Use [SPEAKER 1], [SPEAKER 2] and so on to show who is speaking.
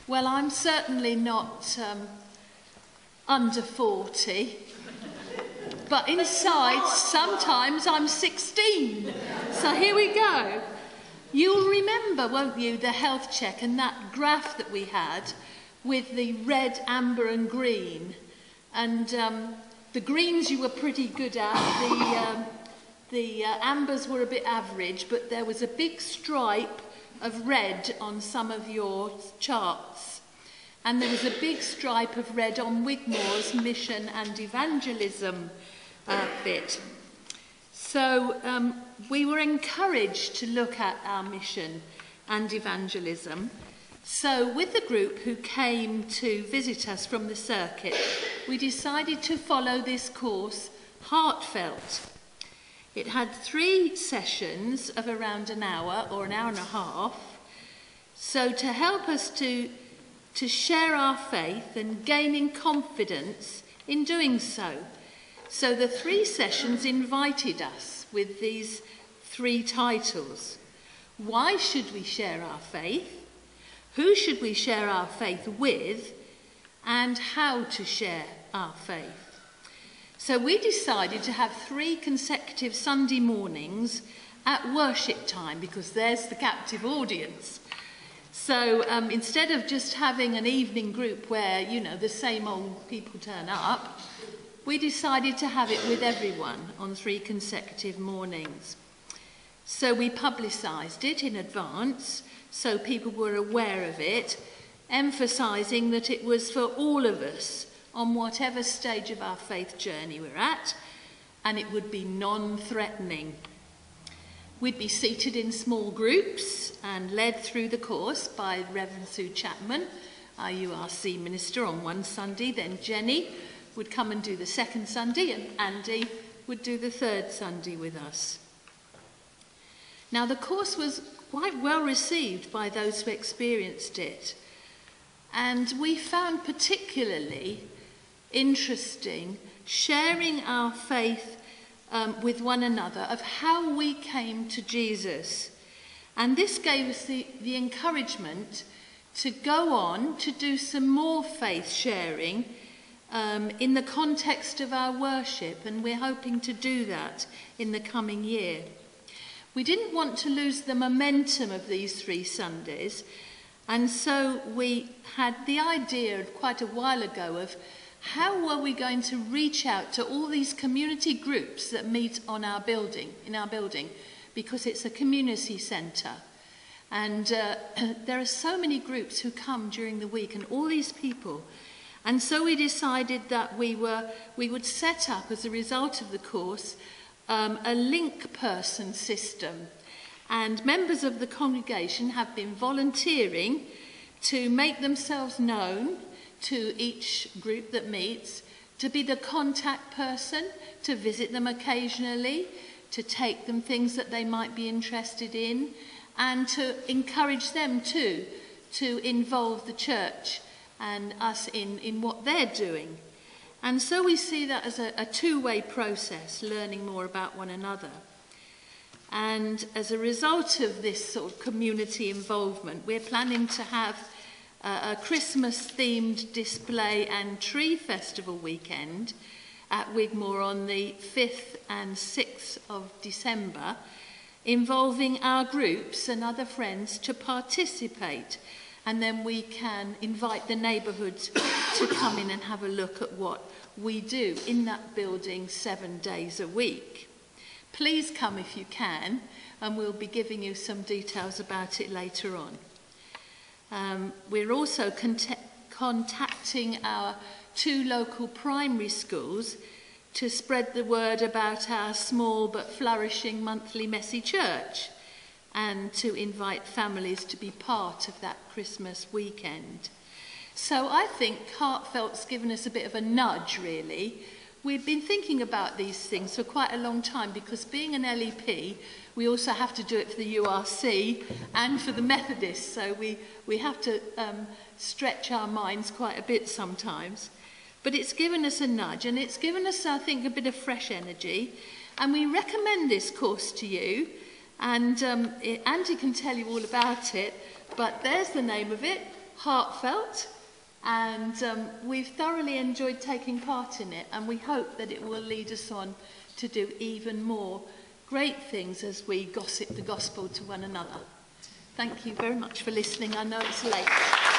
[SPEAKER 1] Well, I'm certainly not under 40, but inside sometimes I'm 16. So here we go. You'll remember, won't you, the health check and that graph that we had with the red, amber and green. And the greens you were pretty good at, the ambers were a bit average, but there was a big stripe of red on some of your charts. And there was a big stripe of red on Wigmore's mission and evangelism bit. So we were encouraged to look at our mission and evangelism. So with the group who came to visit us from the circuit, we decided to follow this course, Heartfelt. It had 3 sessions of around an hour or an hour and a half. So to help us to share our faith and gaining confidence in doing so. So the 3 sessions invited us with these 3 titles. Why should we share our faith? Who should we share our faith with? And how to share our faith. So we decided to have 3 consecutive Sunday mornings at worship time, because there's the captive audience. So instead of just having an evening group where, you know, the same old people turn up, we decided to have it with everyone on 3 consecutive mornings. So we publicised it in advance so people were aware of it, emphasising that it was for all of us on whatever stage of our faith journey we're at, and it would be non-threatening. We'd be seated in small groups and led through the course by Reverend Sue Chapman, our URC minister, on one Sunday. Then Jenny would come and do the second Sunday, and Andy would do the third Sunday with us. Now, the course was quite well received by those who experienced it, and we found particularly interesting sharing our faith with one another of how we came to Jesus. And this gave us the encouragement to go on to do some more faith sharing in the context of our worship, and we're hoping to do that in the coming year. We didn't want to lose the momentum of these 3 Sundays, and so we had the idea quite a while ago of how were we going to reach out to all these community groups that meet in our building, because it's a community centre. And there are so many groups who come during the week, and all these people. And so we decided that we would set up, as a result of the course, a link person system. And members of the congregation have been volunteering to make themselves known to each group that meets, to be the contact person, to visit them occasionally, to take them things that they might be interested in, and to encourage them too to involve the church and us in what they're doing. And so we see that as a two-way process, learning more about one another. And as a result of this sort of community involvement, we're planning to have a Christmas-themed display and tree festival weekend at Wigmore on the 5th and 6th of December, involving our groups and other friends to participate. And then we can invite the neighbourhood to come in and have a look at what we do in that building 7 days a week. Please come if you can, and we'll be giving you some details about it later on. We're also contacting our 2 local primary schools to spread the word about our small but flourishing monthly messy church, and to invite families to be part of that Christmas weekend. So I think Heartfelt's given us a bit of a nudge, really. We've been thinking about these things for quite a long time, because being an LEP, we also have to do it for the URC and for the Methodists, so we have to stretch our minds quite a bit sometimes. But it's given us a nudge, and it's given us, I think, a bit of fresh energy, and we recommend this course to you. And Andy can tell you all about it, but there's the name of it, Heartfelt, and we've thoroughly enjoyed taking part in it, and we hope that it will lead us on to do even more great things as we gossip the gospel to one another. Thank you very much for listening. I know it's late.